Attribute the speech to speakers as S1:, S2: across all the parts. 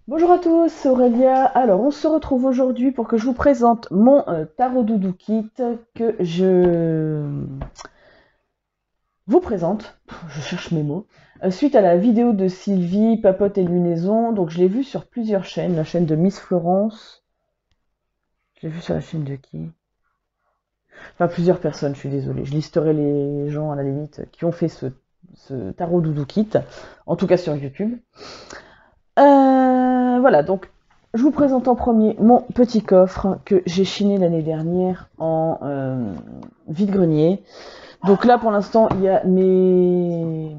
S1: Bonjour à tous, c'est Aurélia. Alors, on se retrouve aujourd'hui pour que je vous présente mon tarot doudou kit que je vous présente. Je cherche mes mots. Suite à la vidéo de Sylvie, Papote et Lunaison. Donc, je l'ai vu sur plusieurs chaînes. La chaîne de Miss Florence. Je l'ai vu sur la chaîne de qui? Enfin, plusieurs personnes, je suis désolée. Je listerai les gens à la limite qui ont fait ce tarot doudou kit. En tout cas sur YouTube. Voilà, donc je vous présente en premier mon petit coffre que j'ai chiné l'année dernière en vide-grenier. Donc là, pour l'instant, il y a mes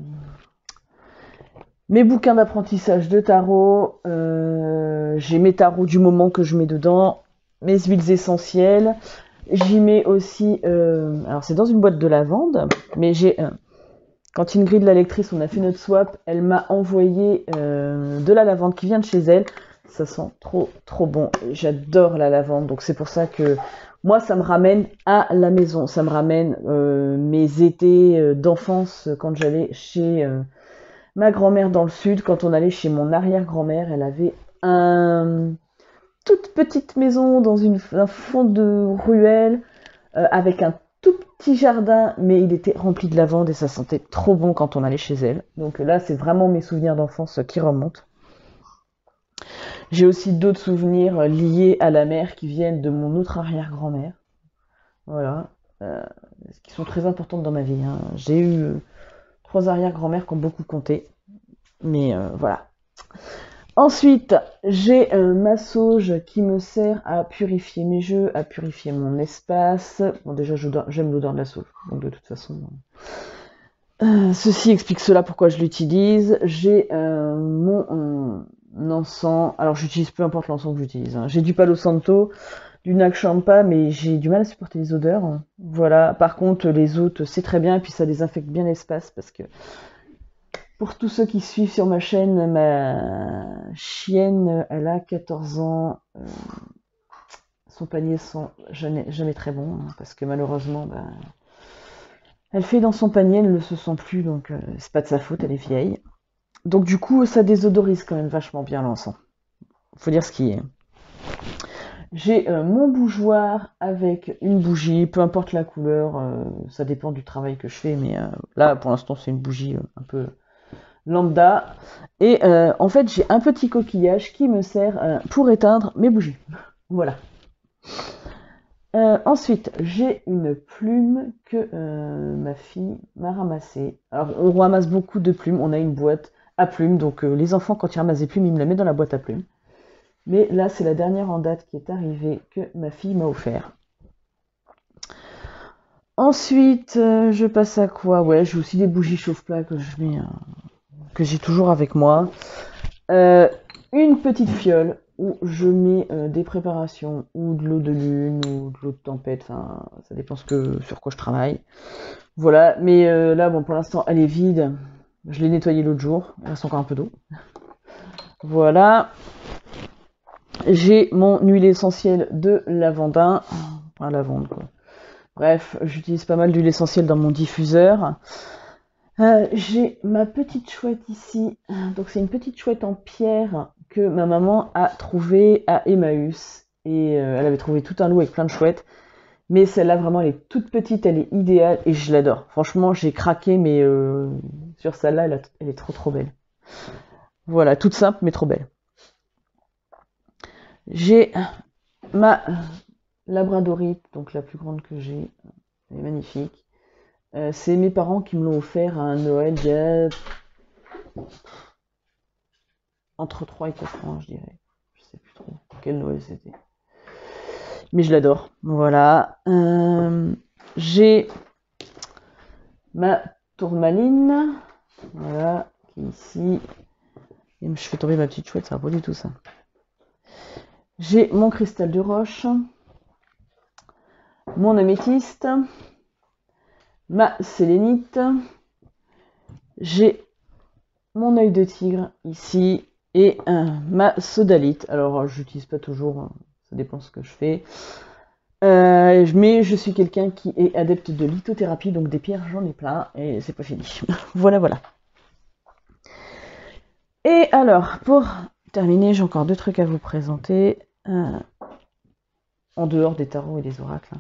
S1: bouquins d'apprentissage de tarot. J'ai mes tarots du moment que je mets dedans, mes huiles essentielles. J'y mets aussi... alors c'est dans une boîte de lavande, mais j'ai... quand Ingrid, la lectrice, on a fait notre swap, elle m'a envoyé de la lavande qui vient de chez elle. Ça sent trop bon. J'adore la lavande, donc c'est pour ça que moi, ça me ramène à la maison. Ça me ramène mes étés d'enfance quand j'allais chez ma grand-mère dans le sud. Quand on allait chez mon arrière-grand-mère, elle avait un toute petite maison dans un fond de ruelle avec un tout petit jardin, mais il était rempli de lavande et ça sentait trop bon quand on allait chez elle. Donc là, c'est vraiment mes souvenirs d'enfance qui remontent. J'ai aussi d'autres souvenirs liés à la mer qui viennent de mon autre arrière-grand-mère. Voilà. Euh, qui sont très importantes dans ma vie. Hein. J'ai eu 3 arrière-grand-mères qui ont beaucoup compté. Mais voilà. Ensuite, j'ai ma sauge qui me sert à purifier mes jeux, à purifier mon espace. Bon, déjà, j'aime l'odeur de la sauge. Donc, de toute façon, ceci explique cela pourquoi je l'utilise. J'ai mon encens. Alors j'utilise peu importe l'encens que j'utilise. Hein. J'ai du Palo Santo, du Nag Champa, mais j'ai du mal à supporter les odeurs. Hein. Voilà. Par contre, les autres, c'est très bien et puis ça désinfecte bien l'espace parce que pour tous ceux qui suivent sur ma chaîne, ma chienne, elle a 14 ans. Son panier sent jamais très bon hein, parce que malheureusement, elle fait dans son panier, elle ne se sent plus, donc c'est pas de sa faute, elle est vieille. Donc du coup, ça désodorise quand même vachement bien l'encens. Faut dire ce qui est. J'ai mon bougeoir avec une bougie, peu importe la couleur, ça dépend du travail que je fais, mais là pour l'instant c'est une bougie un peu lambda. Et en fait j'ai un petit coquillage qui me sert pour éteindre mes bougies. Voilà. Ensuite, j'ai une plume que ma fille m'a ramassée. Alors, on ramasse beaucoup de plumes. On a une boîte à plumes. Donc, les enfants, quand ils ramassent des plumes, ils me la mettent dans la boîte à plumes. Mais là, c'est la dernière en date qui est arrivée que ma fille m'a offert. Ensuite, je passe à quoi? Ouais, j'ai aussi des bougies chauffe-plat que je mets, que j'ai toujours avec moi. Une petite fiole où je mets des préparations ou de l'eau de lune ou de l'eau de tempête, enfin ça dépend sur quoi je travaille. Voilà, mais là bon pour l'instant elle est vide. Je l'ai nettoyée l'autre jour, il reste encore un peu d'eau. Voilà. J'ai mon huile essentielle de lavandin. Enfin lavande quoi. Bref, j'utilise pas mal d'huile essentielle dans mon diffuseur. J'ai ma petite chouette ici. Donc c'est une petite chouette en pierre que ma maman a trouvée à Emmaüs. Et elle avait trouvé tout un lot avec plein de chouettes. Mais celle-là, vraiment, elle est toute petite, elle est idéale et je l'adore. Franchement, j'ai craqué, mais sur celle-là, elle est trop belle. Voilà, toute simple, mais trop belle. J'ai ma labradorite, donc la plus grande que j'ai. Elle est magnifique. C'est mes parents qui me l'ont offert à un Noël il y a entre 3 et 4 ans, je dirais. Je sais plus trop quel Noël c'était. Mais je l'adore. Voilà. J'ai ma tourmaline. Voilà. Qui est ici. Et je fais tomber ma petite chouette, ça va pas du tout ça. J'ai mon cristal de roche. Mon améthyste. Ma sélénite. J'ai mon œil de tigre ici. Et ma sodalite. Alors, j'utilise pas toujours, ça dépend ce que je fais. Mais je suis quelqu'un qui est adepte de lithothérapie, donc des pierres, j'en ai plein, et c'est pas fini. Voilà. Et alors, pour terminé, j'ai encore deux trucs à vous présenter. En dehors des tarots et des oracles.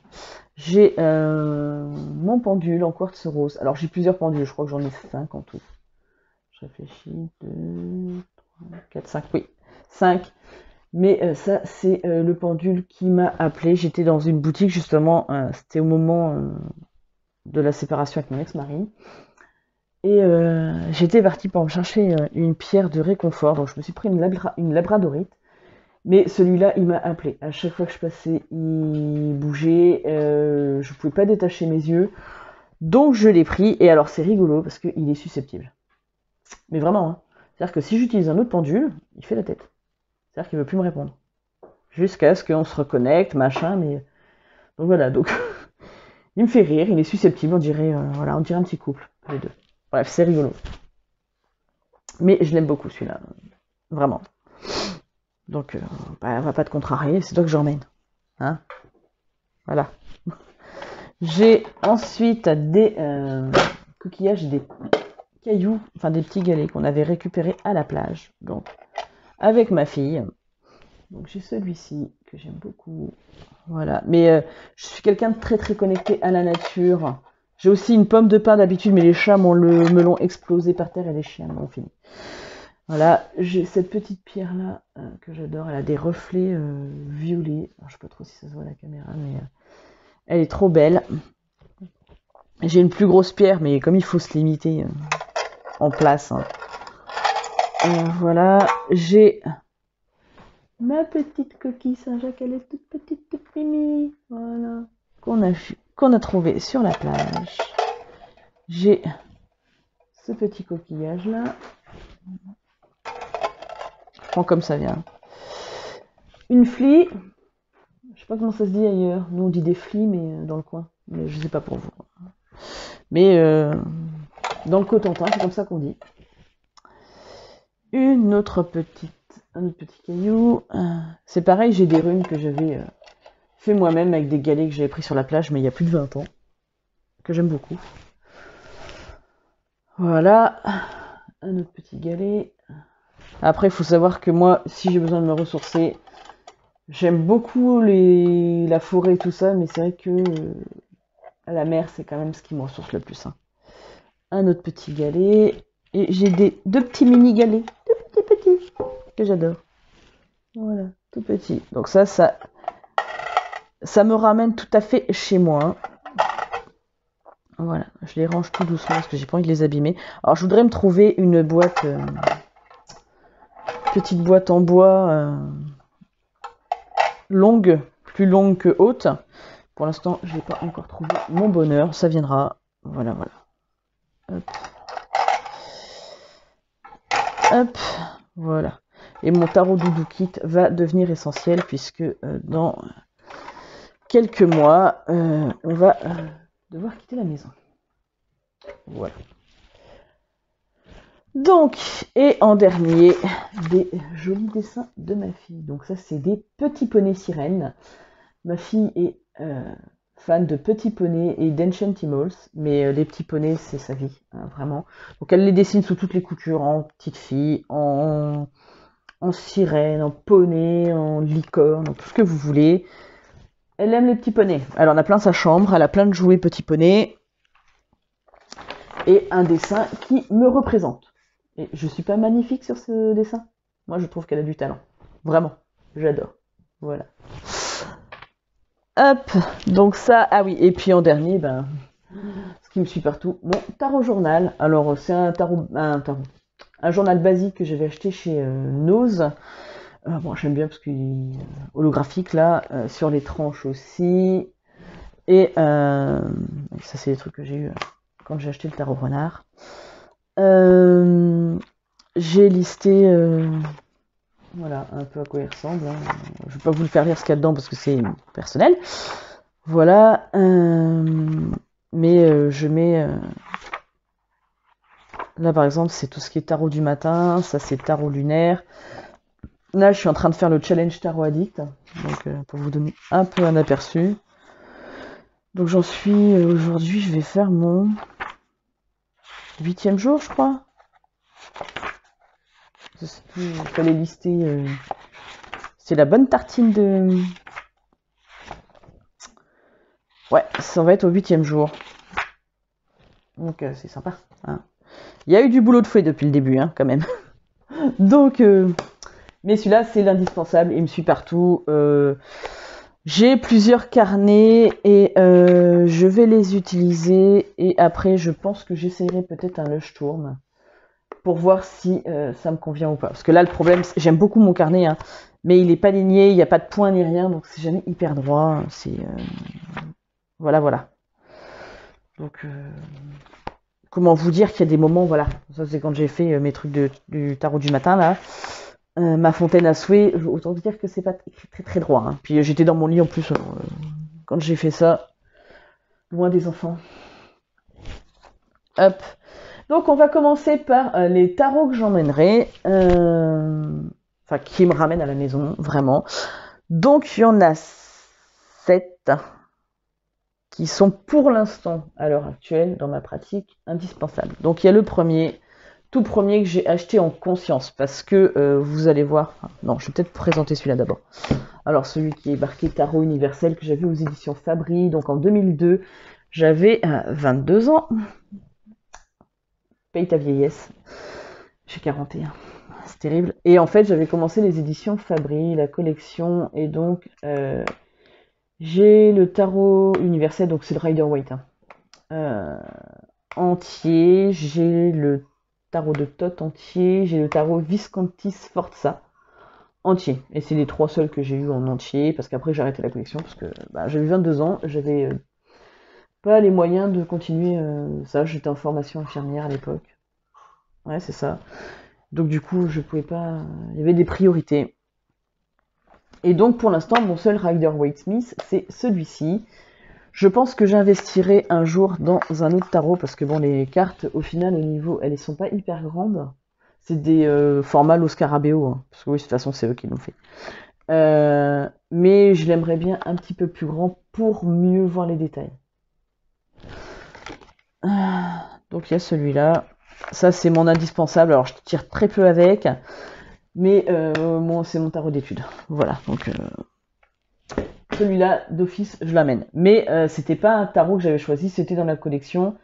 S1: J'ai mon pendule en quartz rose. Alors j'ai plusieurs pendules, je crois que j'en ai 5 en tout. Je réfléchis, 2, 3, 4, 5, oui, 5. Mais ça, c'est le pendule qui m'a appelé. J'étais dans une boutique justement, c'était au moment de la séparation avec mon ex-mari. Et j'étais partie pour me chercher une pierre de réconfort. Donc je me suis pris une labradorite. Mais celui-là, il m'a appelé. À chaque fois que je passais, il bougeait. Je pouvais pas détacher mes yeux. Donc je l'ai pris. Et alors c'est rigolo parce qu'il est susceptible. Mais vraiment, hein. C'est-à-dire que si j'utilise un autre pendule, il fait la tête. C'est-à-dire qu'il veut plus me répondre. Jusqu'à ce qu'on se reconnecte, machin, mais... Donc voilà, donc... il me fait rire, il est susceptible, on dirait, voilà, on dirait un petit couple, les deux. Bref, c'est rigolo. Mais je l'aime beaucoup, celui-là. Vraiment. Donc, on va pas te contrarier, c'est toi que j'emmène. Hein, voilà. J'ai ensuite des coquillages, des cailloux, enfin des petits galets qu'on avait récupérés à la plage. Donc, avec ma fille. Donc j'ai celui-ci que j'aime beaucoup. Voilà. Mais je suis quelqu'un de très très connecté à la nature. J'ai aussi une pomme de pin d'habitude, mais les chats me l'ont explosé par terre et les chiens m'ont fini. Voilà, j'ai cette petite pierre là que j'adore. Elle a des reflets violets. Alors, je sais pas trop si ça se voit à la caméra, mais elle est trop belle. J'ai une plus grosse pierre, mais comme il faut se limiter en place. Hein. Voilà, j'ai ma petite coquille Saint-Jacques, elle est toute petite, toute mimi. Voilà, qu'on a trouvé sur la plage. J'ai ce petit coquillage là. Je prends comme ça vient. Une flie. Je sais pas comment ça se dit ailleurs. Nous on dit des flies, mais dans le coin. Mais je sais pas pour vous. Mais dans le Cotentin, c'est comme ça qu'on dit. Un autre petit caillou. C'est pareil, j'ai des runes que j'avais fait moi-même avec des galets que j'avais pris sur la plage, mais il y a plus de 20 ans. Que j'aime beaucoup. Voilà. Un autre petit galet. Après, il faut savoir que moi, si j'ai besoin de me ressourcer, j'aime beaucoup la forêt et tout ça, mais c'est vrai que la mer, c'est quand même ce qui me ressource le plus. Hein. Un autre petit galet. Et j'ai deux petits mini galets. Tout petits. Que j'adore. Voilà, tout petit. Donc ça me ramène tout à fait chez moi. Voilà, je les range tout doucement parce que j'ai pas envie de les abîmer. Alors je voudrais me trouver une boîte, petite boîte en bois longue, plus longue que haute. Pour l'instant, je n'ai pas encore trouvé mon bonheur, ça viendra. Voilà, voilà. Hop. Hop, voilà. Et mon tarot doudou kit va devenir essentiel puisque dans quelques mois, on va devoir quitter la maison. Voilà. Donc, et en dernier, des jolis dessins de ma fille. Donc ça, c'est des petits poneys sirènes. Ma fille est fan de petits poneys et d'Enchantimals, mais les petits poneys, c'est sa vie, hein, vraiment. Donc elle les dessine sous toutes les coutures, en petite fille, en sirène, en poney, en licorne, en tout ce que vous voulez. Elle aime les petits poneys. Elle en a plein sa chambre, elle a plein de jouets petits poneys. Et un dessin qui me représente. Et je suis pas magnifique sur ce dessin. Moi, je trouve qu'elle a du talent. Vraiment. J'adore. Voilà. Hop. Donc ça, ah oui. Et puis en dernier, ben, ce qui me suit partout, mon tarot journal. Alors, c'est un journal basique que j'avais acheté chez Nose. Bon, j'aime bien parce qu'il est holographique là, sur les tranches aussi. Et ça, c'est des trucs que j'ai eu quand j'ai acheté le tarot renard. J'ai listé voilà un peu à quoi il ressemble. Hein. Je vais pas vous le faire lire ce qu'il y a dedans parce que c'est personnel. Voilà. Mais je mets là par exemple c'est tout ce qui est tarot du matin. Ça c'est tarot lunaire. Là je suis en train de faire le challenge tarot addict. Donc pour vous donner un peu un aperçu. Donc j'en suis aujourd'hui je vais faire mon 8e jour je crois. Il fallait lister. C'est la bonne tartine de... Ouais, ça va être au 8e jour. Donc c'est sympa. Hein. Il y a eu du boulot de fouet depuis le début, hein, quand même. Donc, mais celui-là, c'est l'indispensable. Il me suit partout. J'ai plusieurs carnets et je vais les utiliser. Et après, je pense que j'essayerai peut-être un Leuchtturm pour voir si ça me convient ou pas. Parce que là, le problème, j'aime beaucoup mon carnet, hein, mais il n'est pas ligné, il n'y a pas de point ni rien, donc c'est jamais hyper droit. C'est voilà, voilà. Donc, comment vous dire qu'il y a des moments, voilà. Ça, c'est quand j'ai fait mes trucs du tarot du matin, là. Ma fontaine à souhait, autant dire que c'est pas très très droit. Hein. Puis j'étais dans mon lit en plus quand j'ai fait ça, loin des enfants. Hop. Donc on va commencer par les tarots que j'emmènerai, enfin qui me ramènent à la maison, vraiment. Donc il y en a 7 qui sont pour l'instant, à l'heure actuelle, dans ma pratique, indispensables. Donc il y a le premier, tout premier que j'ai acheté en conscience, parce que vous allez voir... Non, je vais peut-être présenter celui-là d'abord. Alors celui qui est marqué Tarot Universel, que j'avais aux éditions Fabry, donc en 2002, j'avais 22 ans. Paye ta vieillesse. J'ai 41. C'est terrible. Et en fait, j'avais commencé les éditions Fabry, la collection, et donc j'ai le Tarot Universel, donc c'est le Rider-Waite. Hein. Entier, j'ai le tarot de Thoth entier, j'ai le tarot Visconti Sforza entier. Et c'est les 3 seuls que j'ai eu en entier, parce qu'après j'ai arrêté la collection, parce que j'avais 22 ans, j'avais pas les moyens de continuer ça, j'étais en formation infirmière à l'époque. Ouais, c'est ça. Donc du coup, je pouvais pas... Il y avait des priorités. Et donc pour l'instant, mon seul Rider-Waite-Smith, c'est celui-ci. Je pense que j'investirai un jour dans un autre tarot, parce que bon, les cartes, au final, au niveau, elles sont pas hyper grandes. C'est des formats Lo Scarabeo, hein, parce que oui, de toute façon, c'est eux qui l'ont fait. Mais je l'aimerais bien un petit peu plus grand pour mieux voir les détails. Donc il y a celui-là. Ça, c'est mon indispensable. Alors, je tire très peu avec, mais c'est mon tarot d'études. Voilà, donc... celui-là, d'office, je l'amène. Mais c'était pas un tarot que j'avais choisi, c'était dans la collection.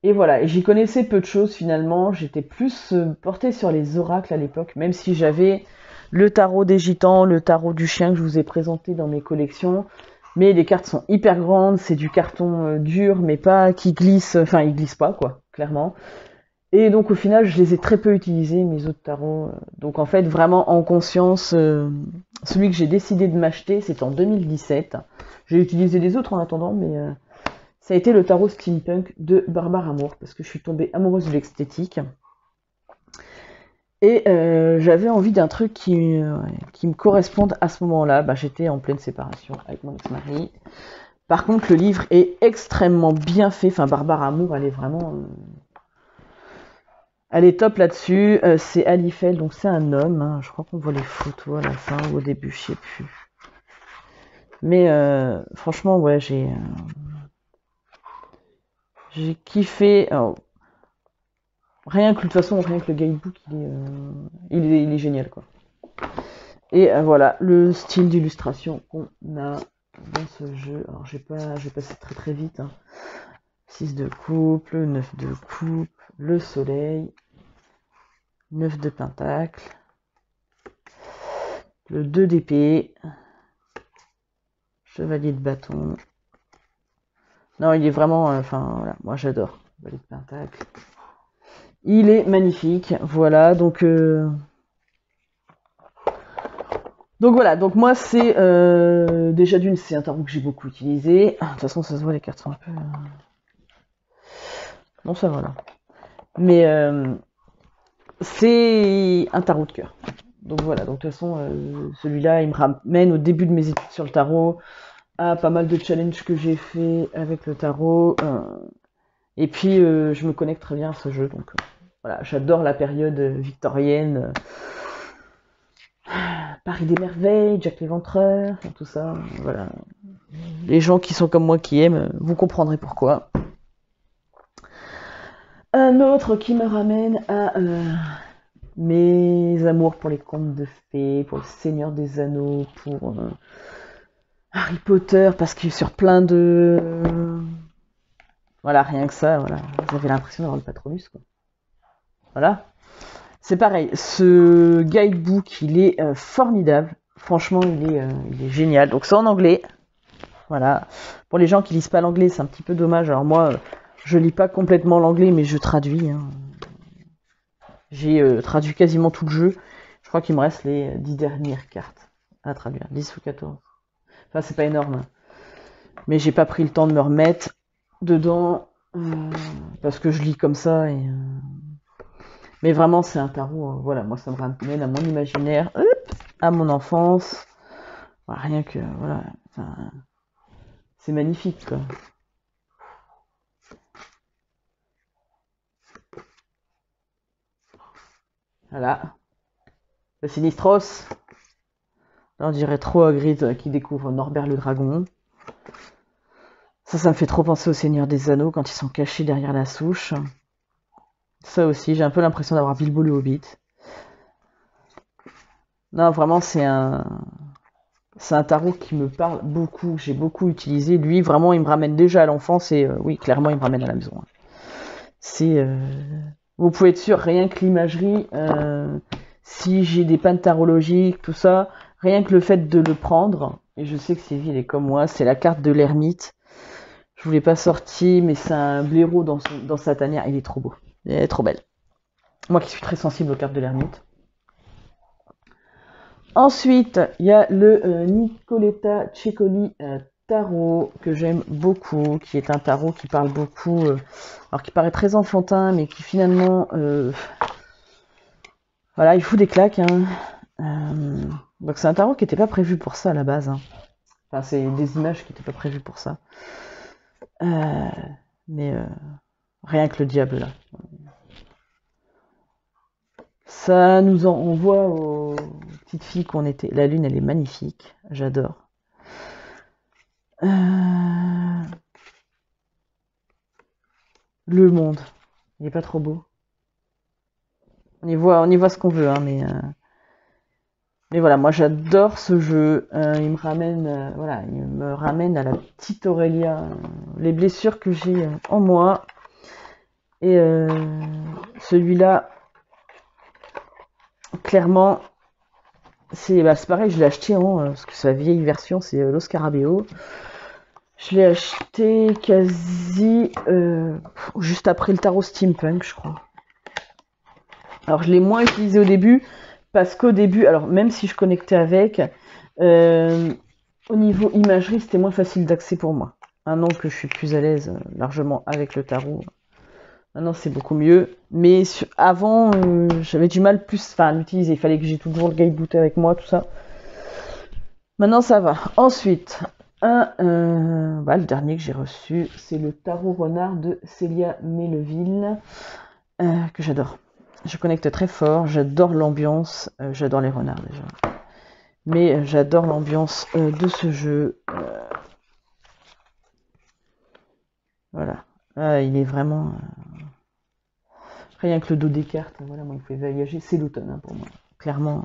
S1: Et voilà, et j'y connaissais peu de choses finalement. J'étais plus portée sur les oracles à l'époque, même si j'avais le tarot des gitans, le tarot du chien que je vous ai présenté dans mes collections. Mais les cartes sont hyper grandes, c'est du carton dur, mais pas qui glisse, enfin il glisse pas quoi, clairement. Et donc au final, je les ai très peu utilisés, mes autres tarots. Donc en fait, vraiment en conscience, celui que j'ai décidé de m'acheter, c'est en 2017. J'ai utilisé les autres en attendant, mais ça a été le tarot steampunk de Barbare Amour, parce que je suis tombée amoureuse de l'esthétique. Et j'avais envie d'un truc qui me corresponde à ce moment-là. J'étais en pleine séparation avec mon ex-mari. Par contre, le livre est extrêmement bien fait. Enfin, Barbare Amour, elle est vraiment... Elle est top là-dessus. C'est Alifel, donc c'est un homme. Hein. Je crois qu'on voit les photos à la fin ou au début, je sais plus. Mais franchement, ouais, j'ai kiffé. Alors, rien que de toute façon, rien que le guidebook, il est génial, quoi. Et voilà, le style d'illustration qu'on a dans ce jeu. Alors, je vais passer très très vite. Hein. 6 de coupe, le 9 de coupe, le soleil, 9 de pentacle, le 2 d'épée, chevalier de bâton. Non, il est vraiment... Enfin, voilà, moi j'adore. Chevalier de pentacle. Il est magnifique, voilà, donc voilà, donc moi c'est... déjà d'une, c'est un tarot que j'ai beaucoup utilisé. De toute façon, ça se voit, les cartes sont un peu... Non, ça va là. Mais c'est un tarot de cœur. Donc voilà, donc de toute façon, celui-là, il me ramène au début de mes études sur le tarot, à pas mal de challenges que j'ai fait avec le tarot. Et puis, je me connecte très bien à ce jeu. Donc voilà, j'adore la période victorienne. Paris des merveilles, Jack l'Éventreur, tout ça. Voilà. Les gens qui sont comme moi qui aiment, vous comprendrez pourquoi. Un autre qui me ramène à mes amours pour les contes de fées, pour le Seigneur des Anneaux, pour Harry Potter, parce que sur plein de... Voilà, rien que ça, voilà. J'avais l'impression d'avoir le Patronus, quoi. Voilà. C'est pareil, ce guidebook, il est formidable. Franchement, il est génial. Donc c'est en anglais. Voilà. Pour les gens qui lisent pas l'anglais, c'est un petit peu dommage. Alors moi, je lis pas complètement l'anglais, mais je traduis. Hein. J'ai traduit quasiment tout le jeu. Je crois qu'il me reste les 10 dernières cartes à traduire. 10 ou 14. Enfin, c'est pas énorme. Mais j'ai pas pris le temps de me remettre dedans. Parce que je lis comme ça. Mais vraiment, c'est un tarot. Voilà, moi, ça me ramène à mon imaginaire. À mon enfance. Voilà, rien que... Voilà. Enfin, c'est magnifique, quoi. Voilà. Le Sinistros. Là, on dirait trop Hagrid qui découvre Norbert le dragon. Ça me fait trop penser au Seigneur des Anneaux quand ils sont cachés derrière la souche. Ça aussi, j'ai un peu l'impression d'avoir Bilbo le Hobbit. Non, vraiment, c'est un tarot qui me parle beaucoup. J'ai beaucoup utilisé. Lui, vraiment, il me ramène déjà à l'enfance et oui, clairement, il me ramène à la maison. C'est... Vous pouvez être sûr, rien que l'imagerie, si j'ai des pannes tarologiques, tout ça, rien que le fait de le prendre, et je sais que Sylvie, elle est comme moi, c'est la carte de l'ermite. Je vous l'ai pas sorti, mais c'est un blaireau dans sa tanière. Il est trop beau. Elle est trop belle. Moi qui suis très sensible aux cartes de l'ermite. Ensuite, il y a le Nicoletta Ceccoli tarot que j'aime beaucoup, qui est un tarot qui parle beaucoup, alors qui paraît très enfantin, mais qui finalement, voilà, il fout des claques. Hein. Donc c'est un tarot qui n'était pas prévu pour ça à la base. Hein. Enfin, c'est des images qui n'étaient pas prévues pour ça. Mais rien que le diable là. Ça nous envoie aux petites filles qu'on était. La lune, elle est magnifique. J'adore. Le monde. Il est pas trop beau. On y voit ce qu'on veut, hein, mais voilà, moi j'adore ce jeu. Il me ramène à la petite Aurélia, les blessures que j'ai en moi. Et celui-là, clairement, c'est pareil, je l'ai acheté parce que c'est la vieille version, c'est Lo Scarabeo. Je l'ai acheté quasi juste après le tarot steampunk, je crois. Alors je l'ai moins utilisé au début, parce qu'au début, alors même si je connectais avec, au niveau imagerie, c'était moins facile d'accès pour moi. Maintenant que je suis plus à l'aise largement avec le tarot, maintenant c'est beaucoup mieux. Mais avant, j'avais du mal à l'utiliser. Il fallait que j'ai toujours le guidebook avec moi, tout ça. Maintenant ça va. Ensuite, le dernier que j'ai reçu, c'est le tarot renard de Célia Melleville, que j'adore. Je connecte très fort, j'adore l'ambiance, j'adore les renards déjà. Mais j'adore l'ambiance de ce jeu. Voilà. Il est vraiment... rien que le dos des cartes, voilà, moi il faut voyager, c'est l'automne hein, pour moi, clairement.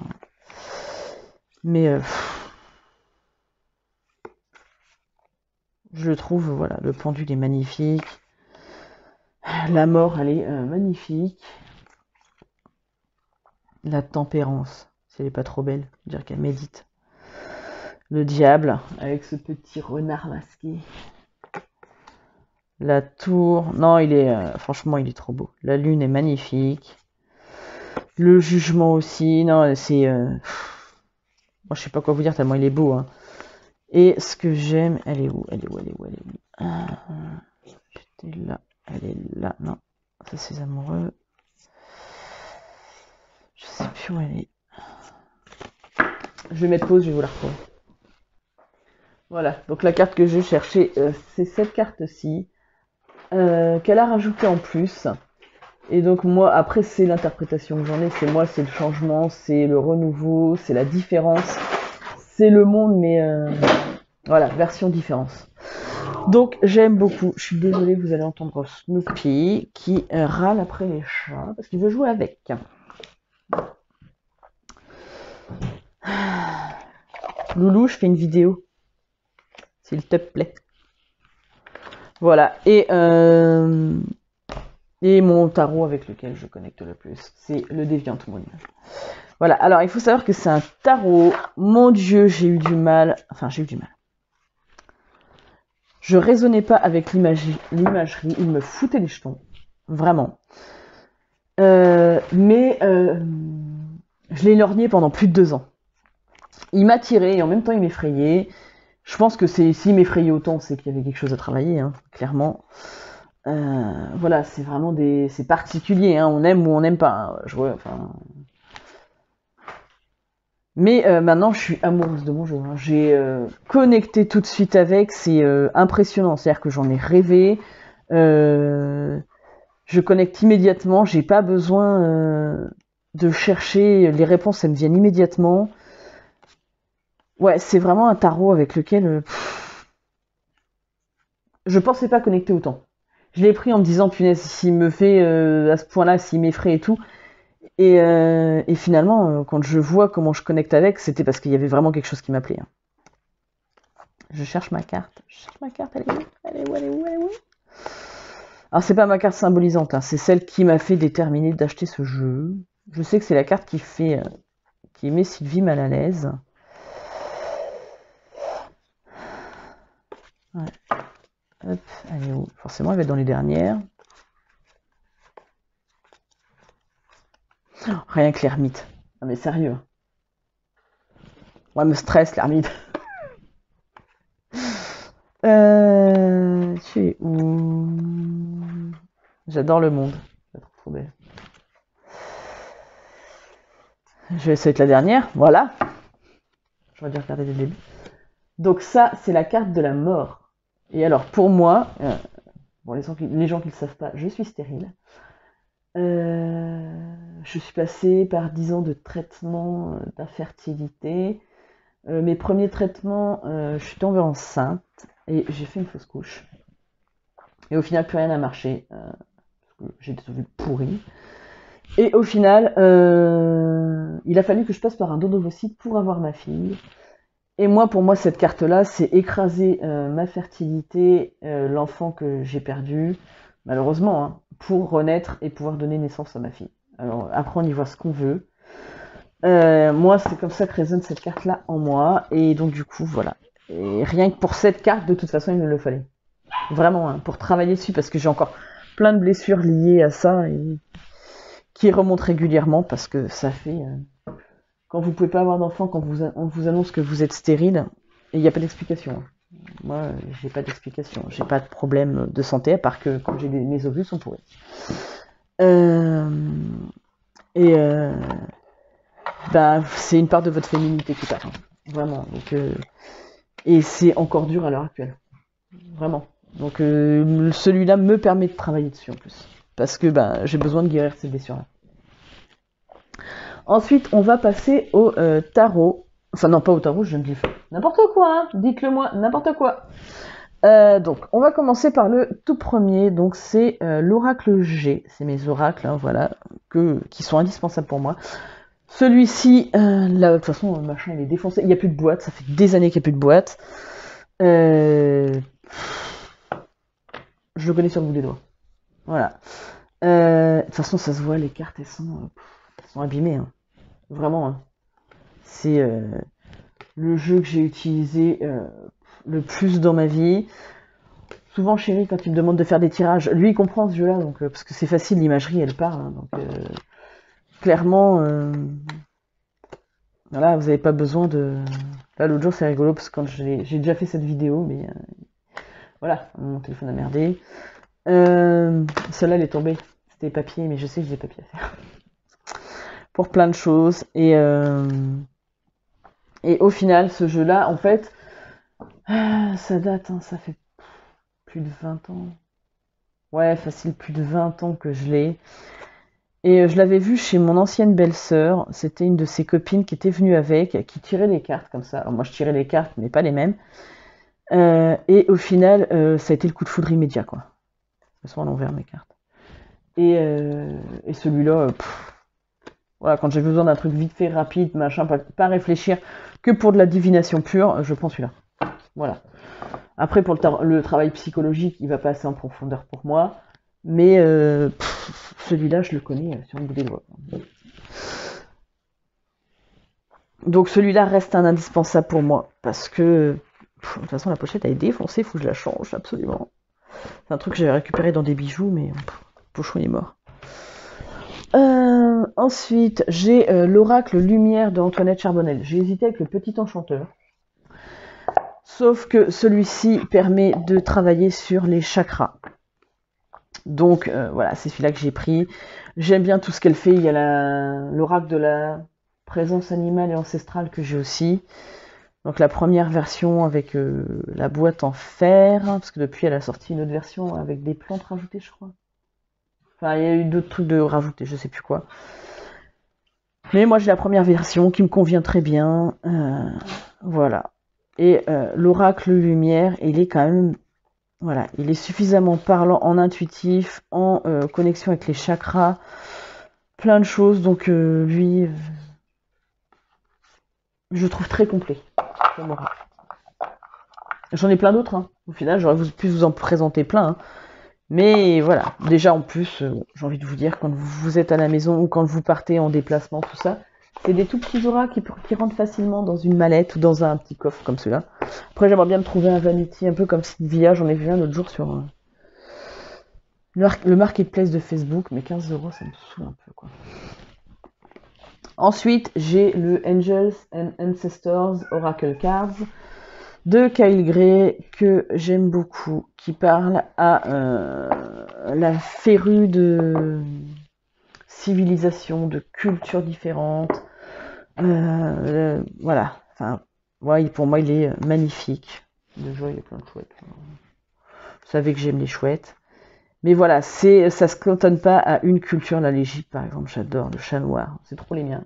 S1: Mais je trouve, voilà, le pendule est magnifique. La mort, elle est magnifique. La tempérance, si elle est pas trop belle, dire qu'elle médite. Le diable, avec ce petit renard masqué. La tour, non, franchement, il est trop beau. La lune est magnifique. Le jugement aussi, non, c'est... moi, je sais pas quoi vous dire, tellement il est beau. Hein. Et ce que j'aime, elle est où? J'étais là, elle est là, non. Ça, c'est amoureux. Je sais plus où elle est. Je vais mettre pause, je vais vous la retrouver. Voilà, donc la carte que j'ai cherchée, c'est cette carte-ci, qu'elle a rajoutée en plus. Et donc moi, après c'est l'interprétation que j'en ai, c'est le changement, c'est le renouveau, c'est la différence, c'est le monde, mais voilà, version différence. Donc j'aime beaucoup, je suis désolée, vous allez entendre Snoopy qui râle après les chats, parce qu'il veut jouer avec. Loulou, je fais une vidéo, s'il te plaît. Voilà, et mon tarot avec lequel je connecte le plus, c'est le Deviant Moon. Voilà, alors il faut savoir que c'est un tarot. Mon Dieu, j'ai eu du mal. Enfin, j'ai eu du mal. Je raisonnais pas avec l'imagerie, il me foutait les jetons. Vraiment. Mais je l'ai lorgné pendant plus de 2 ans. Il m'attirait et en même temps il m'effrayait. Je pense que s'il m'effrayait autant, c'est qu'il y avait quelque chose à travailler, hein, clairement. Voilà, c'est vraiment c'est particulier, hein, on aime ou on n'aime pas. Hein, mais maintenant, je suis amoureuse de mon jeu. Hein. J'ai connecté tout de suite avec, c'est impressionnant. C'est-à-dire que j'en ai rêvé. Je connecte immédiatement. J'ai pas besoin de chercher les réponses. Elles me viennent immédiatement. Ouais, c'est vraiment un tarot avec lequel je pensais pas connecter autant. Je l'ai pris en me disant, punaise, s'il me fait à ce point-là, s'il m'effraie et tout. Et finalement, quand je vois comment je connecte avec, c'était parce qu'il y avait vraiment quelque chose qui m'appelait. Hein. Je cherche ma carte. Elle est où? Elle est où? Elle est où? Elle est où? Alors, c'est pas ma carte symbolisante, hein. C'est celle qui m'a fait déterminer d'acheter ce jeu. Je sais que c'est la carte qui met Sylvie mal à l'aise. Ouais. Hop, elle est où? Forcément, elle va être dans les dernières. Oh, rien que l'ermite. Non mais sérieux. Moi, elle me stresse, l'ermite. Tu es où? J'adore le monde. Je la trouve trop belle. Je vais essayer de la dernière. Voilà. J'aurais dû regarder dès le début. Donc ça, c'est la carte de la mort. Et alors, pour moi, bon, les gens qui ne le savent pas, je suis stérile. Je suis passée par 10 ans de traitement d'infertilité. Mes premiers traitements, je suis tombée enceinte et j'ai fait une fausse couche. Et au final, plus rien n'a marché. Parce que j'ai des ovules pourris. Et au final, il a fallu que je passe par un don d'ovocytes pour avoir ma fille. Et moi, pour moi, cette carte-là, c'est écraser ma fertilité, l'enfant que j'ai perdu, malheureusement, hein, pour renaître et pouvoir donner naissance à ma fille. Alors après, on y voit ce qu'on veut. Moi, c'est comme ça que résonne cette carte-là en moi. Et donc, du coup, voilà. Et rien que pour cette carte, de toute façon, il me le fallait. Vraiment, hein, pour travailler dessus, parce que j'ai encore plein de blessures liées à ça et qui remontent régulièrement, parce que ça fait... quand vous pouvez pas avoir d'enfant, quand on vous annonce que vous êtes stérile, et il n'y a pas d'explication. Hein. Moi, j'ai pas d'explication. J'ai pas de problème de santé, à part que quand mes ovules sont pourris. C'est une part de votre féminité qui part. Hein. Vraiment. Donc, et c'est encore dur à l'heure actuelle. Vraiment. Donc celui-là me permet de travailler dessus en plus. Parce que j'ai besoin de guérir ces blessures-là. Ensuite, on va passer au tarot. Enfin non, pas au tarot, je viens de le faire. N'importe quoi, hein, dites-le moi, n'importe quoi. Donc, on va commencer par le tout premier. Donc, c'est l'oracle G. C'est mes oracles, hein, voilà, qui sont indispensables pour moi. Celui-ci, là, de toute façon, le machin, il est défoncé. Il n'y a plus de boîte. Ça fait des années qu'il n'y a plus de boîte. Je le connais sur le bout des doigts. Voilà. De toute façon, ça se voit, les cartes, elles sont abîmées. Hein. Vraiment. Hein. C'est le jeu que j'ai utilisé le plus dans ma vie. Souvent, chéri, quand il me demande de faire des tirages, lui, il comprend ce jeu-là, donc parce que c'est facile, l'imagerie, elle parle. Hein, donc, clairement, voilà, vous n'avez pas besoin de... Là, l'autre jour, c'est rigolo, parce que quand j'ai déjà fait cette vidéo, mais voilà, mon téléphone a merdé. Celle-là, elle est tombée. C'était papier, mais je sais que j'ai des papiers à faire. Pour plein de choses. Et au final, ce jeu-là, en fait, ça date, hein, ça fait plus de 20 ans. Ouais, facile, plus de 20 ans que je l'ai. Et je l'avais vu chez mon ancienne belle-sœur. C'était une de ses copines qui était venue avec, qui tirait les cartes comme ça. Alors moi, je tirais les cartes, mais pas les mêmes. Et au final, ça a été le coup de foudre immédiat, quoi. Elles sont à l'envers, mes cartes. Et celui-là, Voilà, quand j'ai besoin d'un truc vite fait, rapide, machin, pas réfléchir que pour de la divination pure, je prends celui-là. Voilà. Après, pour le travail psychologique, il va pas assez en profondeur pour moi. Mais celui-là, je le connais sur le bout des doigts. Donc celui-là reste un indispensable pour moi. Parce que, de toute façon, la pochette elle est défoncée, faut que je la change, absolument. C'est un truc que j'avais récupéré dans des bijoux, mais le pochon il est mort. Ensuite, j'ai l'oracle lumière de Antoinette Charbonnel. J'ai hésité avec le petit enchanteur. Sauf que celui-ci permet de travailler sur les chakras. Donc voilà, c'est celui-là que j'ai pris. J'aime bien tout ce qu'elle fait. Il y a l'oracle de la présence animale et ancestrale que j'ai aussi. Donc la première version avec la boîte en fer, parce que depuis elle a sorti une autre version avec des plantes rajoutées, je crois. Enfin, il y a eu d'autres trucs de rajouter, je sais plus quoi. Mais moi j'ai la première version qui me convient très bien. Voilà. Et l'oracle lumière, il est quand même, voilà, il est suffisamment parlant en intuitif, en connexion avec les chakras, plein de choses. Donc lui, je le trouve très complet. J'en ai plein d'autres. Hein. Au final, j'aurais pu vous en présenter plein. Hein. Mais voilà, déjà en plus, j'ai envie de vous dire, quand vous êtes à la maison ou quand vous partez en déplacement, tout ça, c'est des tout petits oracles qui rentrent facilement dans une mallette ou dans un petit coffre comme celui-là. Après, j'aimerais bien me trouver un vanity un peu comme Sylvia, j'en ai vu un l'autre jour sur le marketplace de Facebook, mais 15 €, ça me saoule un peu, quoi. Ensuite, j'ai le Angels and Ancestors Oracle Cards de Kyle Gray que j'aime beaucoup, qui parle à la férue de civilisations, de cultures différentes. Voilà. Enfin, ouais, pour moi, il est magnifique. Déjà, il y a plein de chouettes. Vous savez que j'aime les chouettes. Mais voilà, ça se cantonne pas à une culture. Là, l'Égypte, par exemple, j'adore le chat noir. C'est trop les miens.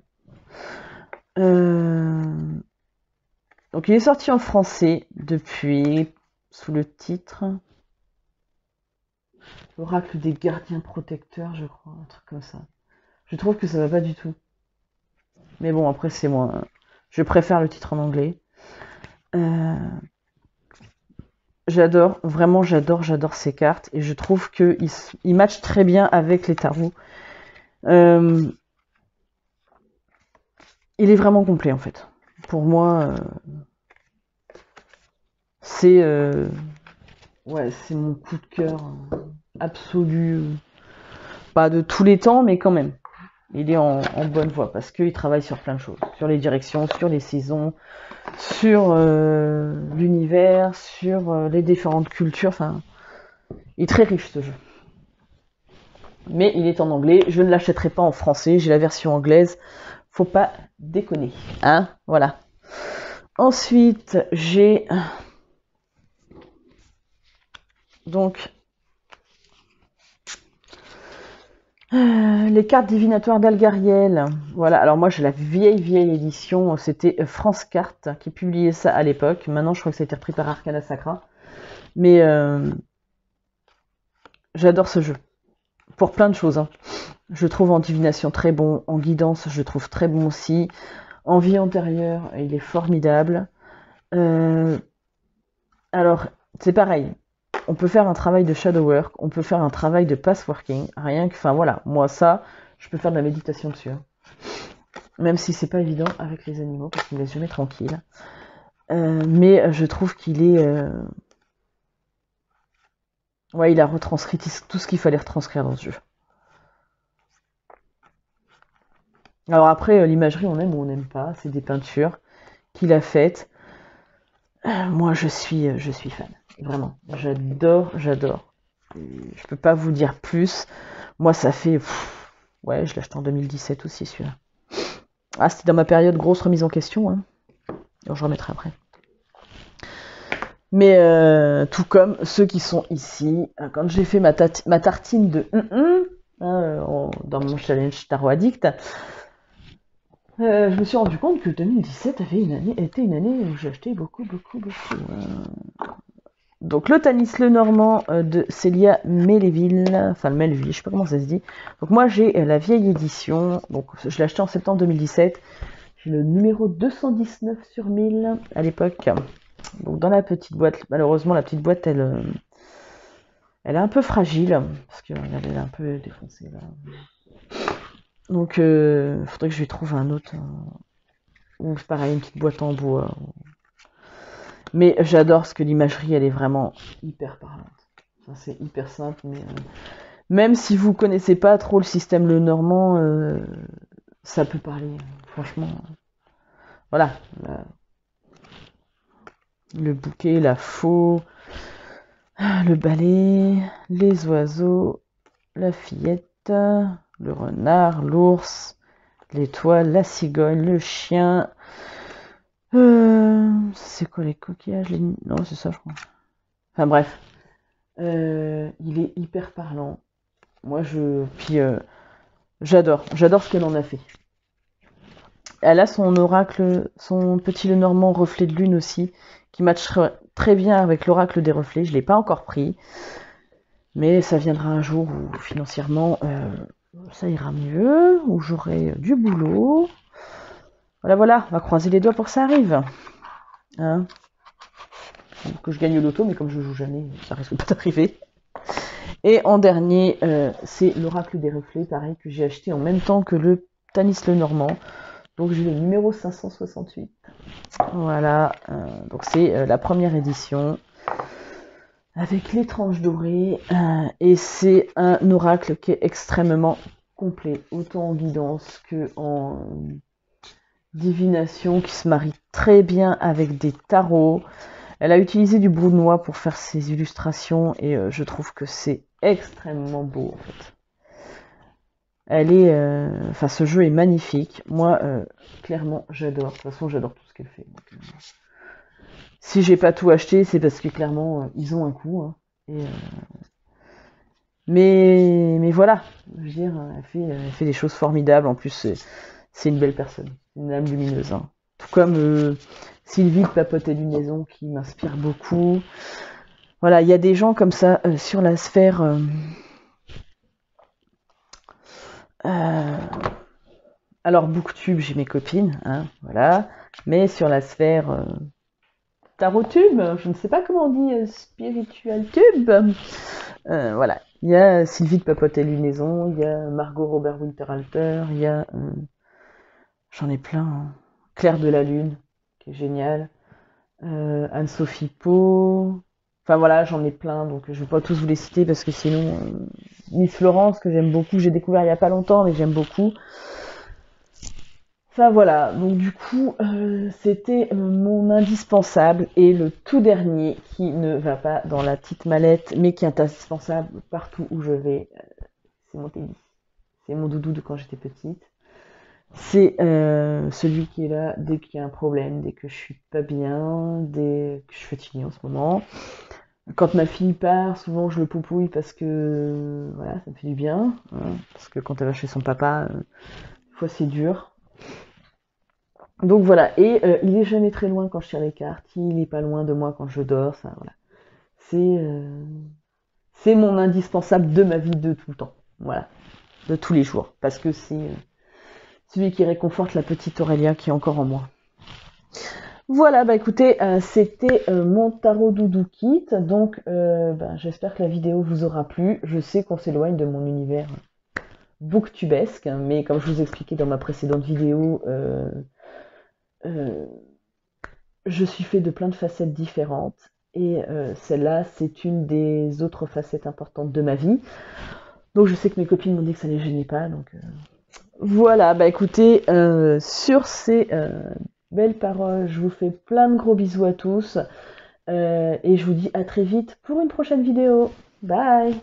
S1: Donc, il est sorti en français depuis, sous le titre Oracle des gardiens protecteurs, je crois, un truc comme ça. Je trouve que ça va pas du tout. Mais bon, après, c'est moi. Je préfère le titre en anglais. J'adore, vraiment, j'adore ces cartes. Et je trouve qu'ils matchent très bien avec les tarots. Il est vraiment complet, en fait. Pour moi, c'est mon coup de cœur absolu. Pas de tous les temps, mais quand même. Il est en bonne voie parce qu'il travaille sur plein de choses. Sur les directions, sur les saisons, sur l'univers, sur les différentes cultures. Enfin, il est très riche ce jeu. Mais il est en anglais. Je ne l'achèterai pas en français. J'ai la version anglaise. Faut pas déconner. Hein, voilà. Ensuite, j'ai donc les cartes divinatoires d'Algariel. Voilà, alors moi j'ai la vieille édition, c'était France Cartes qui publiait ça à l'époque. Maintenant je crois que ça a été repris par Arcana Sacra. Mais j'adore ce jeu. Pour plein de choses. Hein. Je trouve en divination très bon, en guidance je trouve très bon aussi. En vie antérieure, il est formidable. Alors, c'est pareil. On peut faire un travail de shadow work, on peut faire un travail de passworking, rien que, enfin voilà, moi ça, je peux faire de la méditation dessus. Hein. Même si c'est pas évident avec les animaux, parce qu'ils me laissent jamais tranquille. Mais je trouve qu'il est... Ouais, il a retranscrit tout ce qu'il fallait retranscrire dans ce jeu. Alors après, l'imagerie, on aime ou on n'aime pas, c'est des peintures qu'il a faites. Moi, je suis fan. Vraiment, j'adore. Je peux pas vous dire plus. Moi, ça fait... ouais, je l'ai acheté en 2017 aussi, celui-là. Ah, c'était dans ma période grosse remise en question. Hein. Alors, je remettrai après. Mais tout comme ceux qui sont ici, quand j'ai fait ma tartine de dans mon challenge Tarot Addict, je me suis rendu compte que 2017 était une année où j'ai acheté beaucoup. Donc le Tanis Lenormand de Célia Melville, enfin le Melville, je sais pas comment ça se dit. Donc moi j'ai la vieille édition, donc je l'ai acheté en septembre 2017. J'ai le numéro 219 sur 1000 à l'époque. Donc dans la petite boîte, malheureusement la petite boîte elle est un peu fragile, parce que regardez, elle est un peu défoncée là. Donc faudrait que je lui trouve un autre, ou pareil une petite boîte en bois. Mais j'adore parce que l'imagerie elle est vraiment hyper parlante. Enfin, c'est hyper simple, mais même si vous connaissez pas trop le système Lenormand, ça peut parler, franchement. Voilà, le bouquet, la faux, le balai, les oiseaux, la fillette, le renard, l'ours, l'étoile, la cigogne, le chien. C'est quoi les coquillages Non, c'est ça, je crois. Enfin bref, il est hyper parlant. Moi, j'adore ce qu'elle en a fait. Elle a son oracle, son petit Lenormand reflet de lune aussi, qui match très bien avec l'oracle des reflets. Je l'ai pas encore pris, mais ça viendra un jour où financièrement ça ira mieux, où j'aurai du boulot. Voilà, on va croiser les doigts pour que ça arrive. Hein, que je gagne au loto, mais comme je joue jamais, ça risque pas d'arriver. Et en dernier, c'est l'oracle des reflets, pareil, que j'ai acheté en même temps que le Tanis Lenormand. Donc j'ai le numéro 568. Voilà, donc c'est la première édition avec les tranches dorées. Et c'est un oracle qui est extrêmement complet, autant en guidance que en divination, qui se marie très bien avec des tarots. Elle a utilisé du brunois pour faire ses illustrations et je trouve que c'est extrêmement beau en fait. Elle est, enfin, ce jeu est magnifique. Moi, clairement, j'adore. De toute façon, j'adore tout ce qu'elle fait. Donc, si j'ai pas tout acheté, c'est parce que clairement, ils ont un coût. Hein, et, mais voilà, je veux dire, elle fait des choses formidables. En plus, c'est une belle personne, une âme lumineuse. Hein. Tout comme Sylvie de Papote et Lunaison qui m'inspire beaucoup. Voilà, il y a des gens comme ça sur la sphère. Alors, Booktube, j'ai mes copines, hein, voilà. Mais sur la sphère Tarot-tube, je ne sais pas comment on dit, Spiritual Tube. Voilà, il y a Sylvie de Papote et Lunaison, il y a Margot Robert Winterhalter, il y a... j'en ai plein. Hein. Claire de la Lune, qui est géniale. Anne-Sophie Pau... Enfin voilà, j'en ai plein, donc je ne vais pas tous vous les citer parce que sinon... Miss Florence, que j'aime beaucoup, j'ai découvert il n'y a pas longtemps, mais j'aime beaucoup. Enfin voilà, donc du coup, c'était mon indispensable et le tout dernier qui ne va pas dans la petite mallette, mais qui est indispensable partout où je vais. C'est mon Teddy. C'est mon doudou de quand j'étais petite. C'est celui qui est là dès qu'il y a un problème, dès que je suis pas bien, dès que je suis fatiguée en ce moment. Quand ma fille part, souvent je le poupouille parce que voilà, ça me fait du bien. Hein, parce que quand elle va chez son papa, des fois c'est dur. Donc voilà, et il est jamais très loin quand je tire les cartes, il est pas loin de moi quand je dors, ça voilà. C'est mon indispensable de ma vie de tout le temps, voilà, de tous les jours, parce que c'est celui qui réconforte la petite Aurélia qui est encore en moi. Voilà, bah écoutez, c'était mon tarot doudou kit, donc j'espère que la vidéo vous aura plu. Je sais qu'on s'éloigne de mon univers booktubesque, mais comme je vous expliquais dans ma précédente vidéo, je suis fait de plein de facettes différentes et celle-là c'est une des autres facettes importantes de ma vie, donc je sais que mes copines m'ont dit que ça les gênait pas, donc voilà, bah écoutez, sur ces belles paroles, je vous fais plein de gros bisous à tous et je vous dis à très vite pour une prochaine vidéo. Bye.